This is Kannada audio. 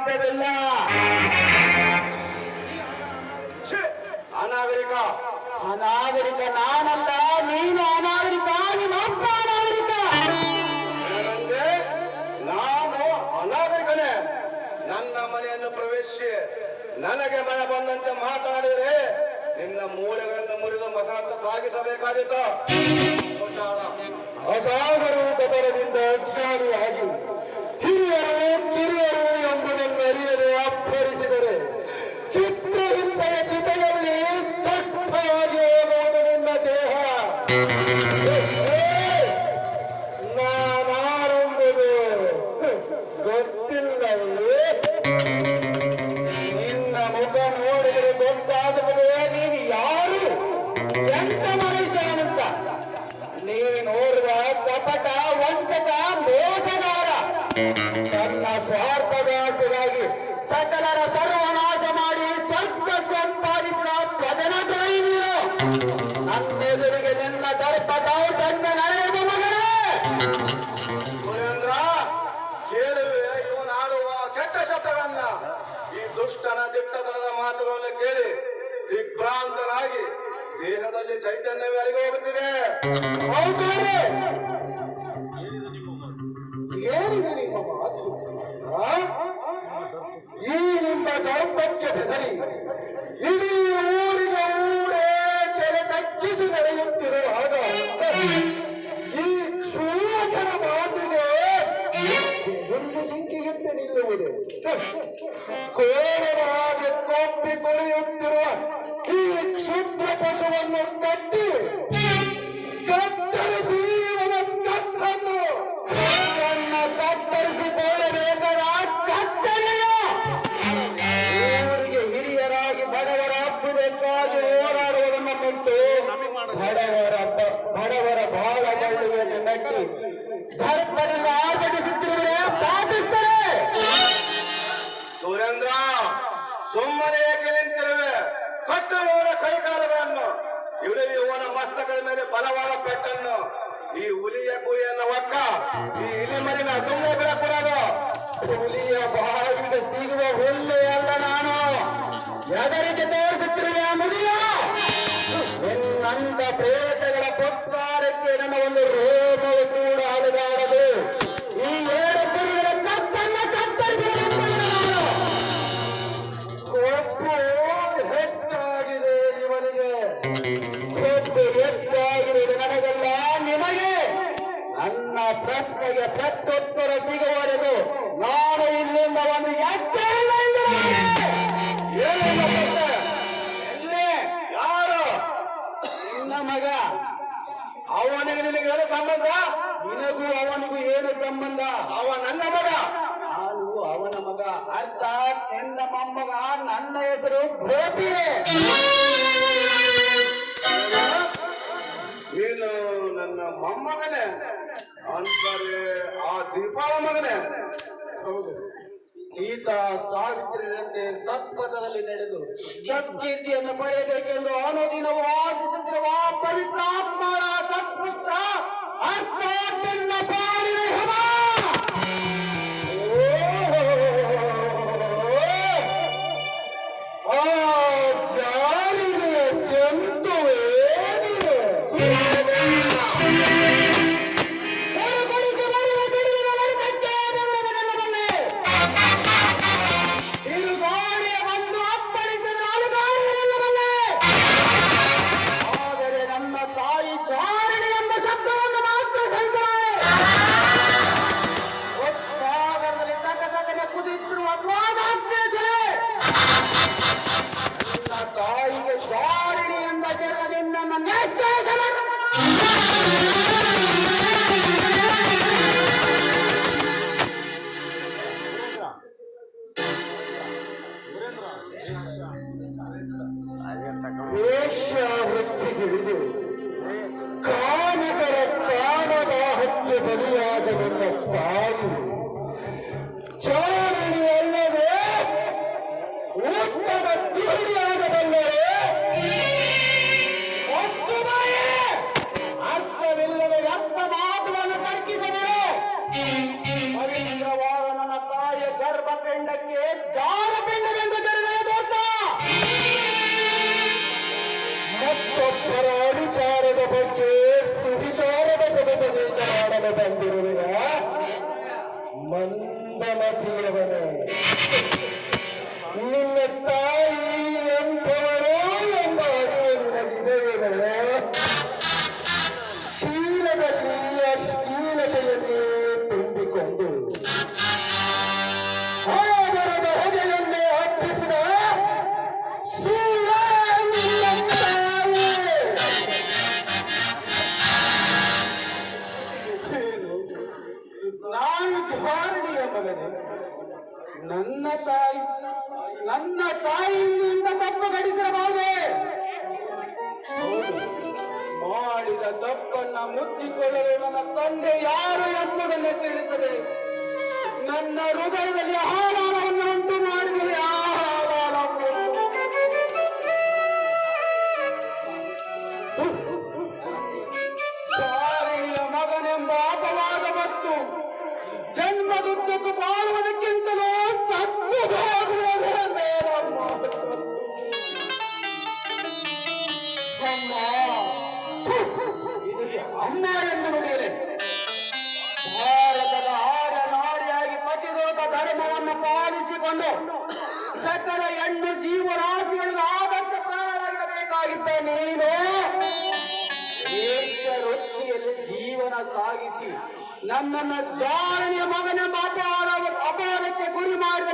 ಸಾಧ್ಯವಿಲ್ಲ. ಅನಾಗರಿಕ ಅನಾಗರಿಕ ನಾನಲ್ಲ, ನೀನು ಅನಾಗರಿಕ, ನಿಮ್ಮಪ್ಪ ಅನಾಗರಿಕ. ನಾನು ಅನಾಗರಿಕನೇ. ನನ್ನ ಮನೆಯನ್ನು ಪ್ರವೇಶಿಸಿ ನನಗೆ ಮನೆ ಬಂದಂತೆ ಮಾತನಾಡಿದರೆ ನಿನ್ನ ಮೂಳೆಗಳನ್ನು ಮುರಿದು ಮಸಾಟ ಸಾಗಿಸಬೇಕಾದೀತು. ಅಸಾಗರೂಪದಿಂದ ಅಜ್ಞಾನಿಯಾಗಿ ಹಿರಿಯರು ಕಿರಿಯರು ಎಂಬುದನ್ನು ಅರಿಯದೆ ಅಪ್ಪರಿಸಿದರೆ ಚಿತ್ರಹಿಂಸೆಯ ಚಿತೆಯಲ್ಲಿ ದಟ್ಟವಾಗಿ ಹೋಗುವುದು ನಿನ್ನ ದೇಹ. ನಾನಾರೆಂಬುದು ಗೊತ್ತಿಲ್ಲವೇ? ನಿನ್ನ ಮುಖ ನೋಡಿದರೆ ಗೊತ್ತಾಗುತ್ತದೆ ನೀನು ಯಾರು, ಎಂತ ಮನುಷ್ಯ ಅಂತ. ನೀನೋರ್ವ ಕಪಟ, ವಂಚಕ, ಮೋಸಗಾರ. ತನ್ನ ಸ್ವಾರ್ಥದಾಸರಾಗಿ ಸಕಲರ ಸರ್ವನಾಶ ಮಾಡಿ ಸ್ವರ್ಗ ಸಂಪಾದಿಸಿದ ಸ್ವಜನದ್ರೋಹಿ ನೀನು. ನನ್ನೆದುರಿಗೆ ನಿನ್ನ ದರ್ಪ ದೌರ್ಜನ್ಯ ನಡೆಯುವ ಮಗನೇ. ಸುರೇಂದ್ರ, ಕೇಳುವೆ ಇವನಾಡುವ ಕೆಟ್ಟ ಶಬ್ದಗಳನ್ನ, ಈ ದುಷ್ಟನ ದಿಟ್ಟತನದ ಮಾತುಗಳನ್ನು ಕೇಳಿ ದಿಗ್ಭ್ರಾಂತನಾಗಿ ದೇಹದಲ್ಲಿ ಚೈತನ್ಯವೇ ಅರಿದು ಹೋಗುತ್ತಿದೆ. ಏನಿದೆ ನಿಮ್ಮ ಮಾತು? ಈ ನಿಮ್ಮ ದೌರ್ಭಗ್ಯ ಬೆದರಿ ಇಡೀ ಊರಿಗೆ ಊರೇ ಕೆರೆ ತಗ್ಗಿಸಿ ನಡೆಯುತ್ತಿರುವಾಗ ಈ ಕ್ಷೂರಕನ ಮಾತಿಗೆ ಒಂದು ಸಿಂಕಿಗೆತ್ತೆ ನಿಲ್ಲುವುದು. ಕೋರನ ಹಾಗೆ ಕೊಪ್ಪಿ ಕೊಳೆಯುತ್ತಿರುವ ಈ ಕ್ಷುದ್ರ ಪಶುವನ್ನು ಕಟ್ಟಿ ಕತ್ತರಿಸಿ ಇವನ ಕತ್ತನ್ನು ಕತ್ತರಿಸಿಕೊಳ್ಳಬೇಕಾದ ಕತ್ತಲೆಯ ಊರಿಗೆ ಹಿರಿಯರಾಗಿ ಬಡವರ ಹಬ್ಬಬೇಕಾಗಿ ಹೋರಾಡುವುದನ್ನು ಬಿಟ್ಟು ಬಡವರ ಬಾಳ ಬಳ್ಳುವಿಯನ್ನು ಮೆಟ್ಟಿ ಧರ್ಮದಿಂದ ಆರ್ಭಟಿಸುತ್ತಿರುವರೆ ಪಾಪಿಸ್ತಾರೆ. ಸುರೇಂದ್ರ, ಸುಮ್ಮನೆ ಏಕೆ ನಿಂತಿರುವೆ? ಕಟ್ಟುವವರ ಕೈಕಾಲಗಳನ್ನು ಇವನ ಮಸ್ತಕದ ಮೇಲೆ ಬಲವಾದ ಪೆಟ್ಟನ್ನು, ಈ ಹುಲಿಯ ಗುರಿಯನ್ನು ಒಕ್ಕ ಈ ಇಲಿ ಮರಿನ ಸುಮ್ಮನೆ ಬಿಡಕೂಡದು. ಹುಲಿಯ ಬಾಯಿಗೆ ಸಿಗುವ ಹುಲ್ಲೆ ಅಲ್ಲ ನಾನು. ಎದರಿಗೆ ತೋರಿಸುತ್ತಿರುವೆ ಮುದಿಯ? ನಿನ್ನಂತ ಪ್ರೇತಗಳ ಪುತ್ಕಾರಕ್ಕೆ ನನ್ನ ಒಂದು ರೋಮವು ಕೂಡ ಅಲುಗಾಡದು. ಈ 7 ಕುರಿಗಳ ಕತ್ತನ್ನು ಕತ್ತರಿಸಲು ನಾನು. ಕೊಬ್ಬು ಹೆಚ್ಚಾಗಿದೆ ಇವನಿಗೆ, ಕೊಬ್ಬು ಹೆಚ್ಚಾಗಿರುವುದು ನನಗಲ್ಲ ನಿಮಗೆ. ನನ್ನ ಪ್ರಶ್ನೆಗೆ ಪ್ರತ್ಯುತ್ತರ ಸಿಗುವವರೆಗೂ ನಾನು ಇಲ್ಲಿಂದ ಒಂದು ಹೆಜ್ಜೆ ಇಲ್ಲ ಎಂದರೆ ಏನಿಲ್ಲ ಪ್ರಶ್ನೆ? ಎಲ್ಲಿ? ಯಾರು? ನಿನ್ನ ಮಗ. ಅವನಿಗೆ ನಿನಗೆ ಏನು ಸಂಬಂಧ? ನಿನಗೂ ಅವನಿಗೂ ಏನು ಸಂಬಂಧ? ಅವ ನನ್ನ ಮಗ, ನಾನು ಅವನ ಮಗ. ಅರ್ಥಾತ್ ನಿನ್ನ ಮೊಮ್ಮಗ. ನನ್ನ ಹೆಸರು ಗೋಪಿಯೇ. ನೀನು ನನ್ನ ಮೊಮ್ಮಗನೇ ಅಂದರೆ ಆ ದೀಪಾಳ ಮಗನೇ? ಹೌದು. ಸೀತಾ ಸಾವಿತ್ರಿಯಂತೆ ಸತ್ಪಥದಲ್ಲಿ ನಡೆದು ಸತ್ಕೀರ್ತಿಯನ್ನು ಪಡೆಯಬೇಕೆಂದು ಅನುದಿನವೂ ಆಶಿಸುತ್ತಿರುವ ಪವಿತ್ರಾತ್ಮರ ಸತ್ಪುತ್ರ ಅರ್ಥಾತ್ ನಿನ್ನ ಪಾಲಿನ ಹಮ. ಆ ಜಾರಿಗೆ ಜಂತುವೇ ತಾಯಿಗೆ ಜಾರಿಣಿ ಎಂಬ ಜಗದಿಂದ ನನ್ನ ವೇಶ್ಯಾವೃತ್ತಿಗಿಳಿದು ಕಾಮಕರ ಕಾಮದಾಹಕ್ಕೆ ಬಲಿಯಾದ ನನ್ನ ತಾಯಿ ಜಾರಿಣಿ ಅಲ್ಲದೆ ಉತ್ತಮ ಗೃಹಿಣಿಯಾಗಬಲ್ಲರೆ ಅರ್ಥವಿಲ್ಲದೆ ವ್ಯರ್ಥ ಮಾತುಗಳನ್ನು ತರ್ಕಿಸದೆ ಪವಿತ್ರವಾದ ನನ್ನ ತಾಯಿಯ ಗರ್ಭಪಿಂಡಕ್ಕೆ ಬಗ್ಗೆ ಜಾರಪಿಂಡವೆಂದು ಜರುಗಬಹುದು. ಮತ್ತೊಬ್ಬರ ವಿಚಾರದ ಬಗ್ಗೆ ಸುವಿಚಾರದ ಸದುಪದೇಶ ಮಾಡಲು ಬಂದಿರುವುದ ಮಂದಮತಿಯವರೇ, ನಿನ್ನ ತಾಯಿ ಎಂಥವರೋ ಎಂಬ ಅರಿವು ನಿನಗಿದೆಯೇ? ಶೀಲದಲ್ಲಿ ಅಶ್ಲೀಲತೆಯನ್ನೇ ತುಂಬಿಕೊಂಡು ಆದರದ ಹೊಗೆಯನ್ನೇ ಹತ್ತಿಸಿದ ಸೂರ್ಯ ನಿನ್ನ ತಾಯಿ. ನಾನು ಜಾರಣಿಯ ಮಗನೇ. ನನ್ನ ತಾಯಿಯಿಂದ ತಪ್ಪು ಗಡಿಸಿರಬಹುದೇ? ಮಾಡಿದ ತಪ್ಪನ್ನ ಮುಚ್ಚಿಕೊಳ್ಳಲು ನನ್ನ ತಂದೆ ಯಾರು ಎಂಬುದನ್ನು ತಿಳಿಸದೆ ನನ್ನ ಹೃದಯದಲ್ಲಿ ಆಹಾರವನ್ನು ಉಂಟು ಮಾಡಿದರೆ ಶಾಲೆಯ ಮಗನೆಂಬ ಅಪವಾದ ಮತ್ತು ಜನ್ಮದುದ್ದಕ್ಕೂ ಬಾಳುವುದಕ್ಕಿಂತಲೂ ಸತ್ತು ಹೋಗುವುದೇ ಮೇಲಮ್ಮ. ಇದಕ್ಕೆ ಅಮ್ಮ ಎಂದು ನುಡಿಯಲೆ ಭಾರತದ ಆರ್ಯ ನಾರಿಯಾಗಿ ಪತಿದೋತ ಧರ್ಮವನ್ನು ಪಾಲಿಸಿಕೊಂಡು ಸಕಲ ಹೆಣ್ಣು ಜೀವರಾಶಿಗಳಿಗೆ ಆದರ್ಶ ಪ್ರಾಣರಾಗಿರಬೇಕಾಗಿದ್ದ ನೀನು ವೃತ್ತಿಯಲ್ಲಿ ಜೀವನ ಸಾಗಿಸಿ ನನ್ನನ್ನು ಜಾರಣಿಯ ಮಗನೆಂಬ ಅಪವಾದಕ್ಕೆ ಗುರಿ ಮಾಡಿದ